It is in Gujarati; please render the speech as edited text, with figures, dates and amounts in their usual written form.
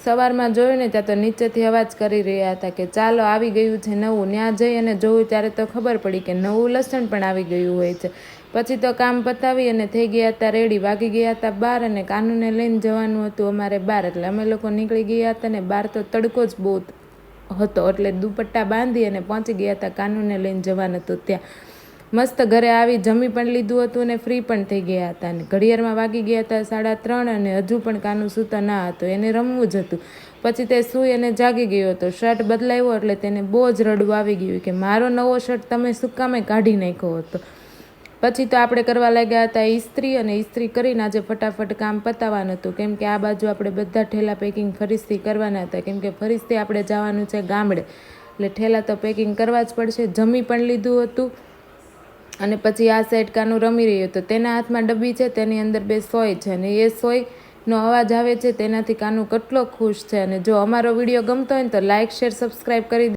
સવારમાં જોયું ને ત્યાં તો નીચેથી અવાજ કરી રહ્યા હતા કે ચાલો આવી ગયું છે નવું. ત્યાં જઈ અને જોયું ત્યારે તો ખબર પડી કે નવું લસણ પણ આવી ગયું હોય છે. પછી તો કામ પતાવી અને થઈ ગયા હતા રેડી. વાગી ગયા હતા 12 અને કાનુને લઈને જવાનું હતું અમારે બહાર. એટલે અમે લોકો નીકળી ગયા હતા ને બહાર તો તડકો જ બહુ હતો. એટલે દુપટ્ટા બાંધી અને પહોંચી ગયા હતા કાનુને લઈને જવાનું હતું ત્યાં. મસ્ત ઘરે આવી જમી પણ લીધું હતું ને ફ્રી પણ થઈ ગયા હતા. અને ઘડિયાળમાં વાગી ગયા હતા 3:30 અને હજુ પણ કાનું સૂતો ના હતો. એને રમવું જ હતું. પછી તે સૂઈ અને જાગી ગયો હતો. શર્ટ બદલાવ્યો એટલે તેને બહુ જ રડવું આવી ગયું કે મારો નવો શર્ટ તમે શું કામે કાઢી નાખ્યો હતો. પછી તો આપણે કરવા લાગ્યા હતા ઇસ્ત્રી. અને ઇસ્ત્રી કરીને આજે ફટાફટ કામ પતાવવાનું હતું. કેમ કે આ બાજુ આપણે બધા ઠેલા પેકિંગ ફરીથી કરવાના હતા. કેમ કે ફરીથી આપણે જવાનું છે ગામડે. એટલે ઠેલા તો પેકિંગ કરવા જ પડશે. જમી પણ લીધું હતું. અને પછી આ સાઈડ કાનું રમી રહ્યો હતો. તેના હાથમાં ડબ્બી છે, તેની અંદર 2 સોય છે. અને એ સોયનો અવાજ આવે છે તેનાથી કાનું કેટલો ખુશ છે. અને જો અમારો વિડીયો ગમતો હોય ને તો લાઇક શેર સબસ્ક્રાઈબ કરી